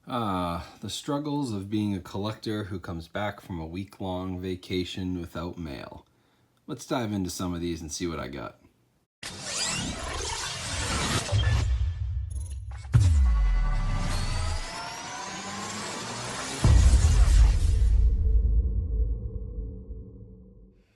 The struggles of being a collector who comes back from a week-long vacation without mail. Let's dive into some of these and see what I got.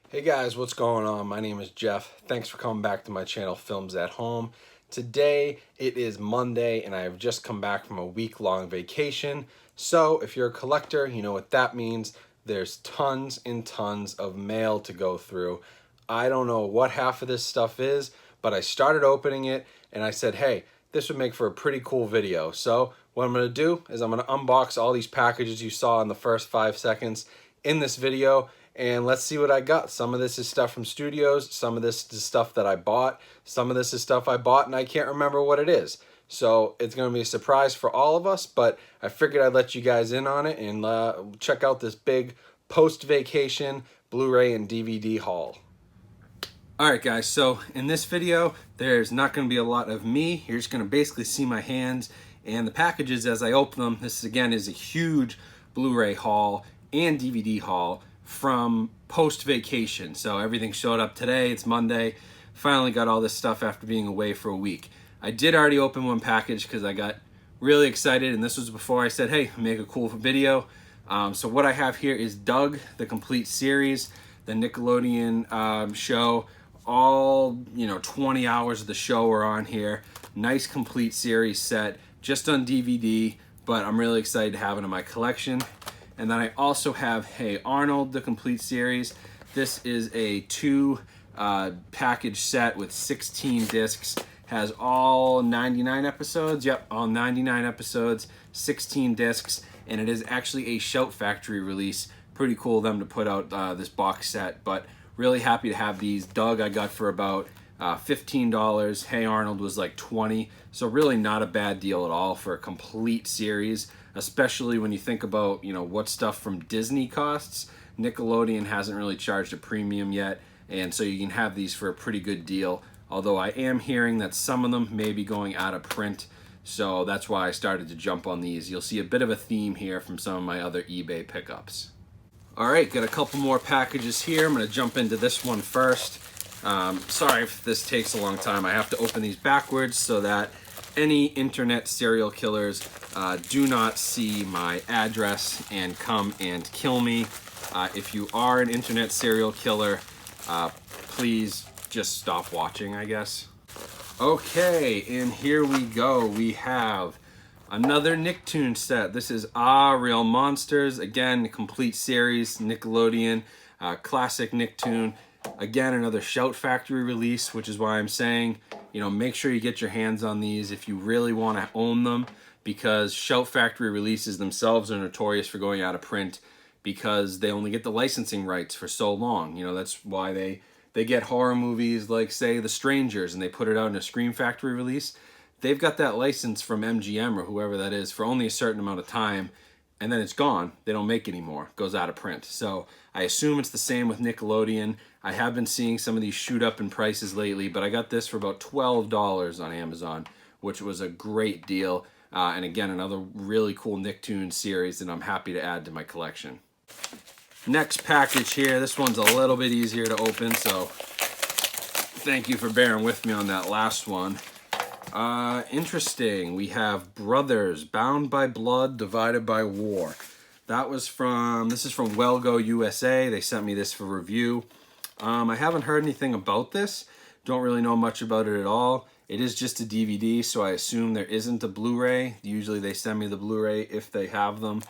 Hey guys, what's going on? My name is Jeff. Thanks for coming back to my channel, Films at Home. Today, it is Monday, and I have just come back from a week-long vacation. So, if you're a collector, you know what that means. There's tons and tons of mail to go through. I don't know what half of this stuff is, but I started opening it, and I said, hey, this would make for a pretty cool video. So, what I'm going to do is I'm going to unbox all these packages you saw in the first 5 seconds in this video, and let's see what I got. Some of this is stuff from studios, some of this is stuff that I bought, some of this is stuff I bought and I can't remember what it is. So it's going to be a surprise for all of us, but I figured I'd let you guys in on it and check out this big post-vacation Blu-ray and DVD haul. Alright guys, so in this video, there's not going to be a lot of me. You're just going to basically see my hands and the packages as I open them. This again is a huge Blu-ray haul and DVD haul from post-vacation. So everything showed up today. It's Monday. Finally got all this stuff after being away for a week. I did already open one package because I got really excited, and this was before I said, hey, make a cool video. So what I have here is Doug, the complete series, the Nickelodeon show. All 20 hours of the show are on here. Nice complete series set, just on DVD, but I'm really excited to have it in my collection. And then I also have, hey, Arnold, the complete series. This is a 2 package set with 16 discs. Has all 99 episodes. Yep, all 99 episodes, 16 discs. And it is actually a Shout Factory release. Pretty cool of them to put out this box set. But really happy to have these. Doug I got for about $15. Hey Arnold was like $20. So really not a bad deal at all for a complete series. Especially when you think about, what stuff from Disney costs. Nickelodeon hasn't really charged a premium yet, and so you can have these for a pretty good deal. Although I am hearing that some of them may be going out of print, so that's why I started to jump on these. You'll see a bit of a theme here from some of my other eBay pickups. All right, got a couple more packages here. I'm gonna jump into this one first. Sorry if this takes a long time. I have to open these backwards so that any internet serial killers do not see my address and come and kill me. If you are an internet serial killer, please just stop watching, I guess. Okay, and here we go. We have another Nicktoon set. This is Real Monsters. Again, a complete series, Nickelodeon, classic Nicktoon. Again, another Shout Factory release, which is why I'm saying, make sure you get your hands on these if you really want to own them, because Shout Factory releases themselves are notorious for going out of print because they only get the licensing rights for so long. That's why they get horror movies like, say, The Strangers, and they put it out in a Scream Factory release. They've got that license from MGM or whoever that is for only a certain amount of time, and then it's gone. They don't make it anymore. It goes out of print. So I assume it's the same with Nickelodeon. I have been seeing some of these shoot up in prices lately, but I got this for about $12 on Amazon, which was a great deal. And again, another really cool Nicktoon series that I'm happy to add to my collection. Next package here. This one's a little bit easier to open, so thank you for bearing with me on that last one. Interesting. We have Brothers, Bound by Blood, Divided by War. This is from Wellgo USA. They sent me this for review. I haven't heard anything about this. Don't really know much about it at all. It is just a DVD, so I assume there isn't a Blu-ray. Usually they send me the Blu-ray if they have them.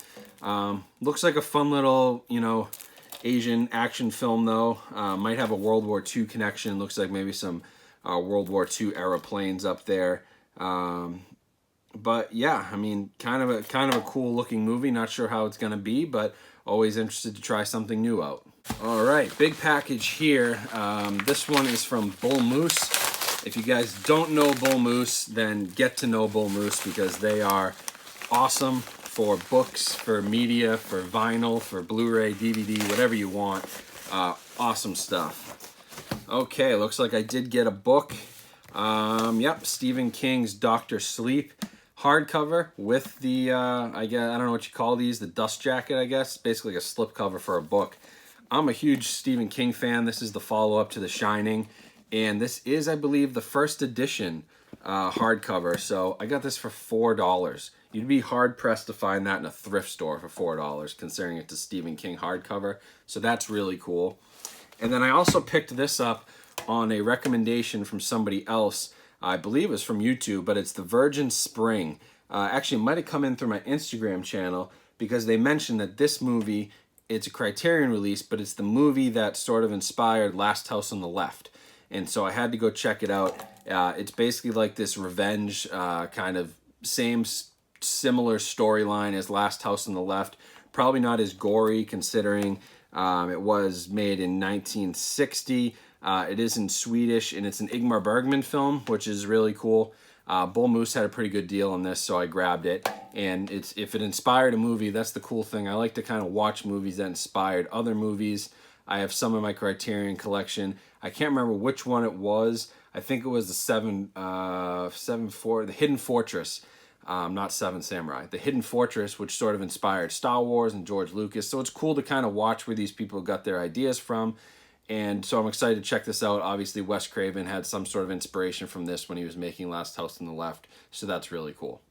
Looks like a fun little, Asian action film though. Might have a World War II connection. Looks like maybe some World War II era planes up there. But yeah, I mean, kind of a cool looking movie. Not sure how it's gonna be, but always interested to try something new out. All right, big package here. This one is from Bull Moose. If you guys don't know Bull Moose, then get to know Bull Moose because they are awesome for books, for media, for vinyl, for Blu-ray, DVD, whatever you want. Awesome stuff. Okay, looks like I did get a book. Yep, Stephen King's Dr. Sleep. hardcover with the, I don't know what you call these, the dust jacket, I guess. Basically a slipcover for a book. I'm a huge Stephen King fan. This is the follow-up to The Shining. And this is, I believe, the first edition hardcover. So I got this for $4. You'd be hard-pressed to find that in a thrift store for $4, considering it's a Stephen King hardcover. So that's really cool. And then I also picked this up on a recommendation from somebody else. I believe it's from YouTube, but it's The Virgin Spring. Actually, it might have come in through my Instagram channel because they mentioned that this movie, it's a Criterion release, but it's the movie that sort of inspired Last House on the Left. And so I had to go check it out. It's basically like this revenge kind of similar storyline as Last House on the Left. Probably not as gory considering it was made in 1960. It is in Swedish, and it's an Ingmar Bergman film, which is really cool. Bull Moose had a pretty good deal on this, so I grabbed it. And if it inspired a movie, that's the cool thing. I like to kind of watch movies that inspired other movies. I have some in my Criterion collection. I can't remember which one it was. I think it was the Hidden Fortress. Not Seven Samurai. The Hidden Fortress, which sort of inspired Star Wars and George Lucas. So it's cool to kind of watch where these people got their ideas from. And so I'm excited to check this out. Obviously, Wes Craven had some sort of inspiration from this when he was making Last House on the Left. So that's really cool.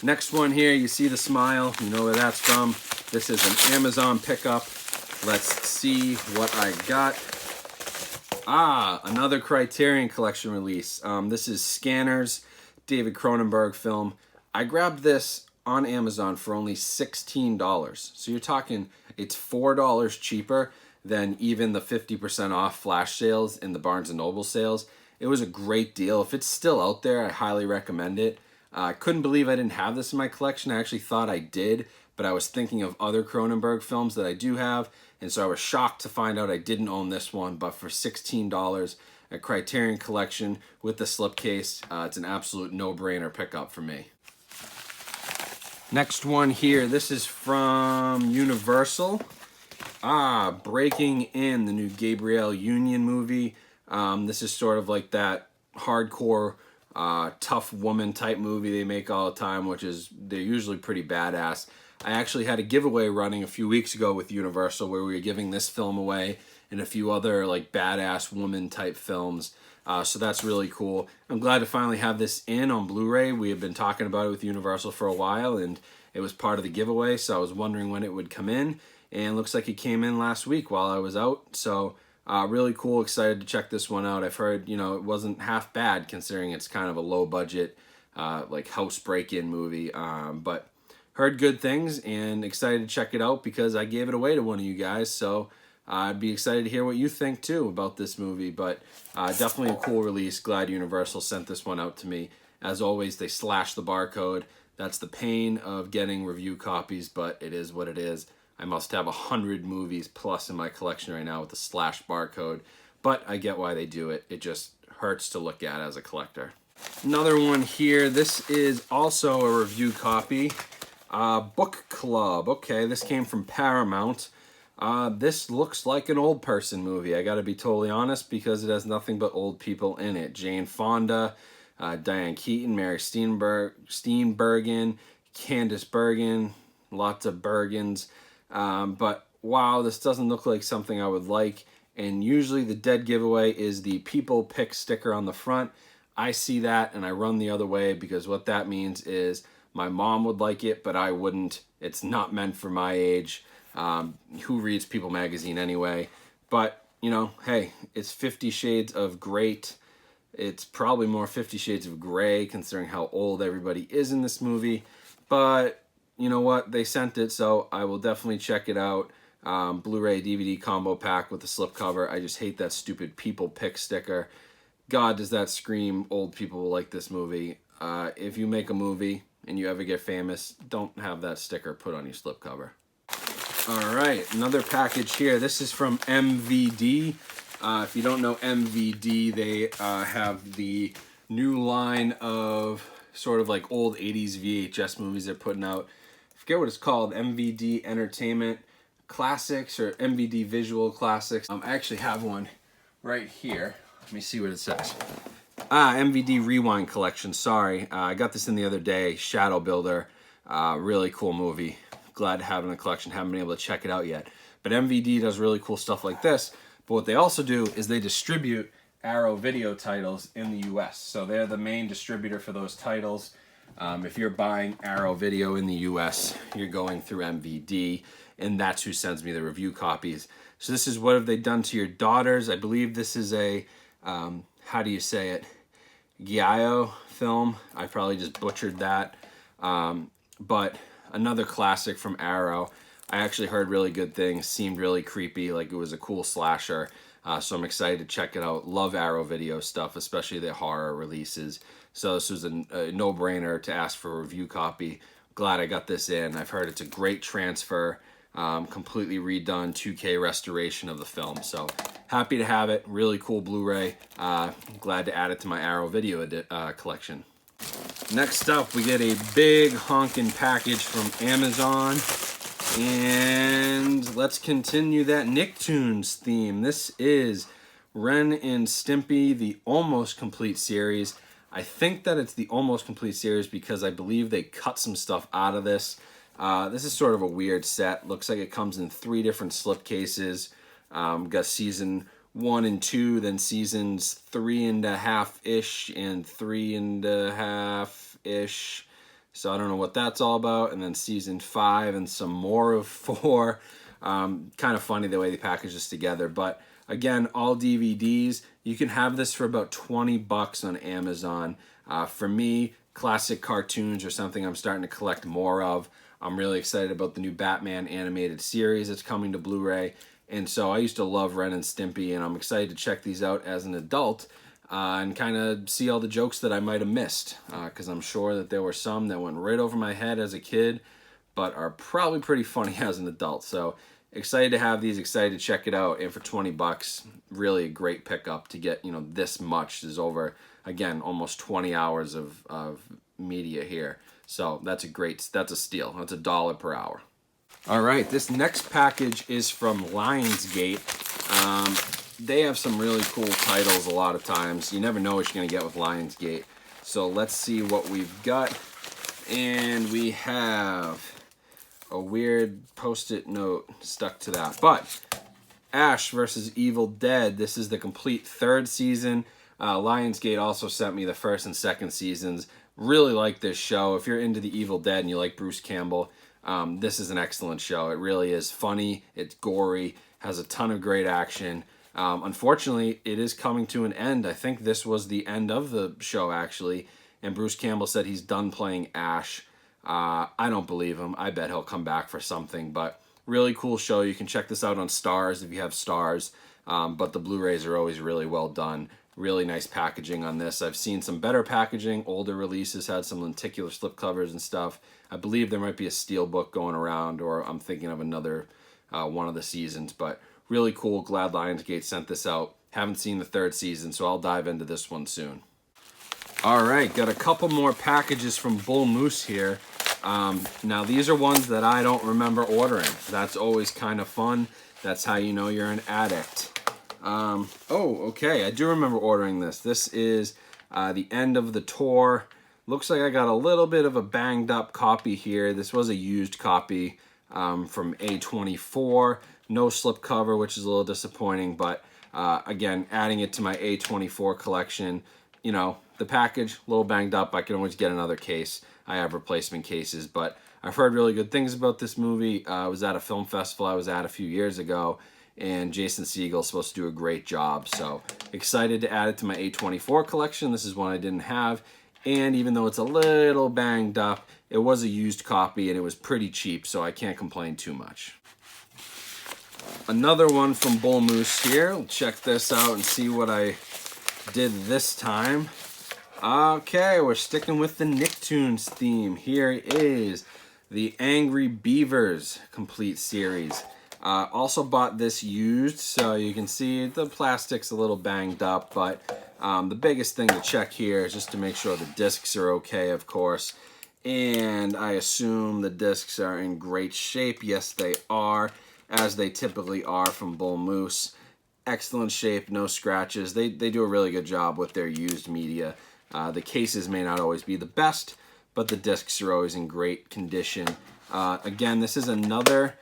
Next one here, you see the smile. You know where that's from. This is an Amazon pickup. Let's see what I got. Another Criterion Collection release. This is Scanners, David Cronenberg film. I grabbed this on Amazon for only $16. So you're talking, it's $4 cheaper than even the 50% off flash sales in the Barnes & Noble sales. It was a great deal. If it's still out there, I highly recommend it. I couldn't believe I didn't have this in my collection. I actually thought I did, but I was thinking of other Cronenberg films that I do have, and so I was shocked to find out I didn't own this one, but for $16, a Criterion Collection with the slipcase, it's an absolute no-brainer pickup for me. Next one here, this is from Universal. Breaking In, the new Gabrielle Union movie. This is sort of like that hardcore, tough woman type movie they make all the time, which is, they're usually pretty badass. I actually had a giveaway running a few weeks ago with Universal where we were giving this film away and a few other like badass woman type films. So that's really cool. I'm glad to finally have this in on Blu-ray. We have been talking about it with Universal for a while, and it was part of the giveaway, so I was wondering when it would come in. And looks like it came in last week while I was out. So really cool, excited to check this one out. I've heard, it wasn't half bad considering it's kind of a low budget, like house break-in movie. But heard good things and excited to check it out because I gave it away to one of you guys. So I'd be excited to hear what you think too about this movie. But definitely a cool release. Glad Universal sent this one out to me. As always, they slash the barcode. That's the pain of getting review copies, but it is what it is. I must have 100 movies plus in my collection right now with the slash barcode, but I get why they do it. It just hurts to look at as a collector. Another one here. This is also a review copy. Book Club. Okay, this came from Paramount. This looks like an old person movie. I gotta be totally honest because it has nothing but old people in it. Jane Fonda, Diane Keaton, Mary Steenburgen, Candice Bergen, lots of Bergens. But wow, this doesn't look like something I would like. And usually the dead giveaway is the people pick sticker on the front. I see that and I run the other way because what that means is my mom would like it, but I wouldn't. It's not meant for my age. Who reads People magazine anyway? But, hey, it's 50 Shades of Great. It's probably more 50 Shades of Gray considering how old everybody is in this movie. But you know what? They sent it, so I will definitely check it out. Blu-ray DVD combo pack with the slipcover. I just hate that stupid people pick sticker. God, does that scream old people will like this movie. If you make a movie and you ever get famous, don't have that sticker put on your slipcover. All right, another package here. This is from Mvd. If you don't know Mvd, they have the new line of sort of like old 80s VHS movies they're putting out. I forget what it's called, Mvd Entertainment Classics or Mvd Visual Classics. I actually have one right here. Let me see what it says. Mvd Rewind Collection, sorry. I got this in the other day, Shadow Builder. Really cool movie. Glad to have it in the collection, haven't been able to check it out yet. But Mvd does really cool stuff like this. But what they also do is they distribute Arrow video titles in the US. So they're the main distributor for those titles. If you're buying Arrow video in the US, you're going through Mvd, and that's who sends me the review copies. So this is What Have They Done to Your Daughters? I believe this is a, how do you say it? Giallo film. I probably just butchered that. But another classic from Arrow. I actually heard really good things. Seemed really creepy, like it was a cool slasher. So I'm excited to check it out. Love Arrow video stuff, especially their horror releases. So this was a no-brainer to ask for a review copy. Glad I got this in. I've heard it's a great transfer. Completely redone 2K restoration of the film. So happy to have it. Really cool Blu-ray. Glad to add it to my Arrow video collection. Next up, we get a big honkin' package from Amazon. And let's continue that Nicktoons theme. This is Ren and Stimpy, the Almost Complete series. I think that it's the Almost Complete series because I believe they cut some stuff out of this. This is sort of a weird set. Looks like it comes in 3 different slipcases. Got season 1 and 2, then seasons 3.5-ish and 3.5-ish. So I don't know what that's all about. And then season 5 and some more of 4. Kind of funny the way they package this together. But again, all DVDs. You can have this for about 20 bucks on Amazon. For me, classic cartoons are something I'm starting to collect more of. I'm really excited about the new Batman animated series that's coming to Blu-ray. And so I used to love Ren and Stimpy, and I'm excited to check these out as an adult and kind of see all the jokes that I might have missed. Because I'm sure that there were some that went right over my head as a kid, but are probably pretty funny as an adult. So excited to have these, excited to check it out. And for 20 bucks, really a great pickup to get, you know, this much. Is over, again, almost 20 hours of media here. So that's a steal. That's $1 per hour. All right, this next package is from Lionsgate. They have some really cool titles a lot of times. You never know what you're gonna get with Lionsgate. So let's see what we've got. And we have a weird post-it note stuck to that. But Ash vs. Evil Dead. This is the complete 3rd season. Lionsgate also sent me the 1st and 2nd seasons. Really like this show. If you're into the Evil Dead and you like Bruce Campbell, this is an excellent show. It really is funny. It's gory. Has a ton of great action. Unfortunately, it is coming to an end. I think this was the end of the show, actually. And Bruce Campbell said he's done playing Ash. I don't believe him. I bet he'll come back for something. But really cool show. You can check this out on Stars if you have Stars. But the Blu-rays are always really well done. Really nice packaging on this. I've seen some better packaging. Older releases had some lenticular slipcovers and stuff. I believe there might be a steelbook going around, or I'm thinking of another one of the seasons. But really cool. Glad Lionsgate sent this out. Haven't seen the 3rd season, so I'll dive into this one soon. All right, got a couple more packages from Bull Moose here. Now, these are ones that I don't remember ordering. That's always kind of fun. That's how you know you're an addict. Oh, okay, I do remember ordering this. This is the end of the tour. Looks like I got a little bit of a banged up copy here. This was a used copy from A24. No slipcover, which is a little disappointing, but again, adding it to my A24 collection. You know, the package, a little banged up. I can always get another case. I have replacement cases, but I've heard really good things about this movie. I was at a film festival I was at a few years ago, and Jason Segel's supposed to do a great job. So excited to add it to my A24 collection. This is one I didn't have. And even though it's a little banged up, it was a used copy and it was pretty cheap, so I can't complain too much. Another one from Bull Moose here. We'll check this out and see what I did this time. Okay, we're sticking with the Nicktoons theme. Here is the Angry Beavers complete series. Also bought this used, so you can see the plastic's a little banged up, but the biggest thing to check here is just to make sure the discs are okay, of course. And I assume the discs are in great shape. Yes, they are, as they typically are from Bull Moose. excellent shape, no scratches. They do a really good job with their used media. The cases may not always be the best, but the discs are always in great condition. Again, this is another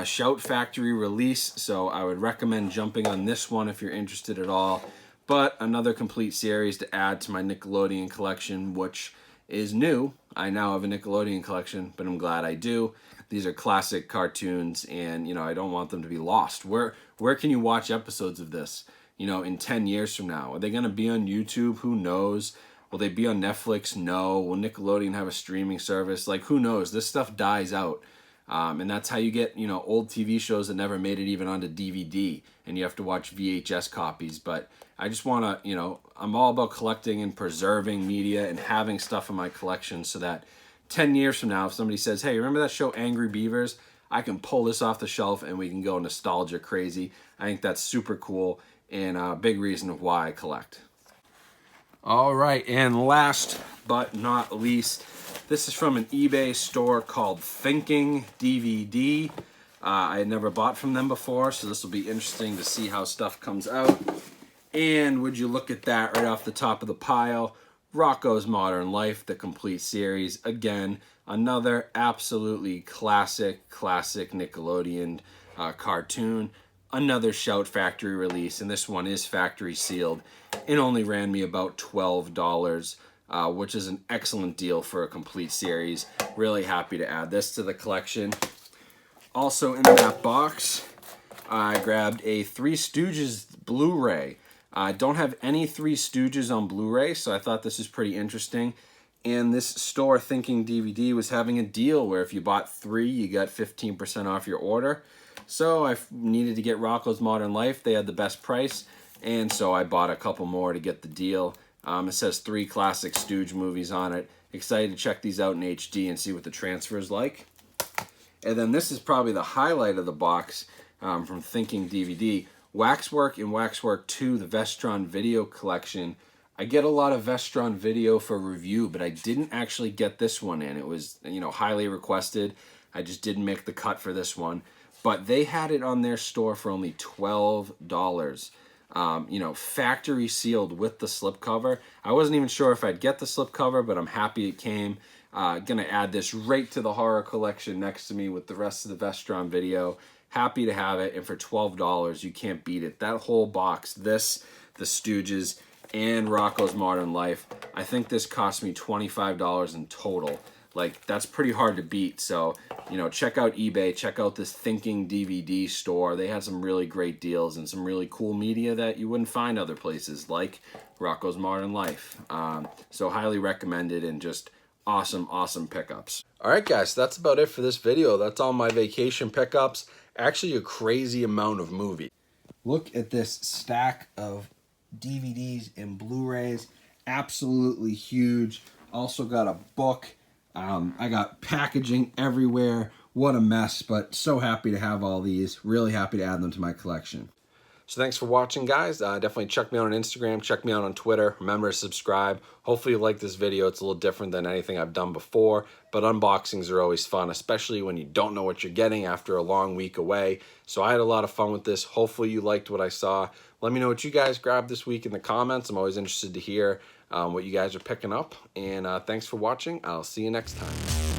Shout Factory release, so I would recommend jumping on this one if you're interested at all. But another complete series to add to my Nickelodeon collection, which is new. I now have a Nickelodeon collection, but I'm glad I do. These are classic cartoons, and you know, I don't want them to be lost. Where can you watch episodes of this, you know, in 10 years from now? Are they going to be on YouTube? Who knows? Will they be on Netflix? No. Will Nickelodeon have a streaming service? Like, who knows? This stuff dies out. And that's how you get, you know, old TV shows that never made it even onto DVD, and you have to watch VHS copies. But I just want to, you know, I'm all about collecting and preserving media and having stuff in my collection so that 10 years from now, if somebody says, hey, remember that show Angry Beavers? I can pull this off the shelf and we can go nostalgia crazy. I think that's super cool and a big reason of why I collect. All right, and last but not least, this is from an eBay store called Thinking DVD. I had never bought from them before, so this will be interesting to see how stuff comes out. And would you look at that right off the top of the pile? Rocko's Modern Life, the complete series. Again, another absolutely classic Nickelodeon cartoon. Another Shout Factory release, and this one is factory sealed. It only ran me about $12, which is an excellent deal for a complete series. Really happy to add this to the collection. Also in that box, I grabbed a Three Stooges Blu-ray. I don't have any Three Stooges on Blu-ray, so I thought this is pretty interesting. And this store, Thinking DVD, was having a deal where if you bought 3, you got 15% off your order. So I needed to get Rocko's Modern Life. They had the best price, and so I bought a couple more to get the deal. It says 3 classic Stooge movies on it. Excited to check these out in HD and see what the transfer is like. And then this is probably the highlight of the box from Thinking DVD. Waxwork and Waxwork 2, the Vestron video collection. I get a lot of Vestron video for review, but I didn't actually get this one in. It was, you know, highly requested. I just didn't make the cut for this one. But they had it on their store for only $12. You know, factory sealed with the slipcover. I wasn't even sure if I'd get the slipcover, but I'm happy it came. Gonna add this right to the horror collection next to me with the rest of the Vestron video. Happy to have it, and for $12, you can't beat it. That whole box, this, the Stooges, and Rocko's Modern Life, I think this cost me $25 in total. Like, that's pretty hard to beat. So, you know, check out eBay, check out this Thinking DVD store. They had some really great deals and some really cool media that you wouldn't find other places, like Rocko's Modern Life. So highly recommended, and just awesome pickups. All right, guys, that's about it for this video. That's all my vacation pickups. Actually, a crazy amount of movies. Look at this stack of DVDs and Blu-rays. Absolutely huge. Also got a book. I got packaging everywhere. What a mess, but so happy to have all these. Really happy to add them to my collection. So thanks for watching, guys. Definitely check me out on Instagram. Check me out on Twitter. Remember to subscribe. Hopefully you like this video. It's a little different than anything I've done before, but unboxings are always fun, especially when you don't know what you're getting after a long week away. So I had a lot of fun with this. Hopefully you liked what I saw. Let me know what you guys grabbed this week in the comments. I'm always interested to hear what you guys are picking up. And thanks for watching. I'll see you next time.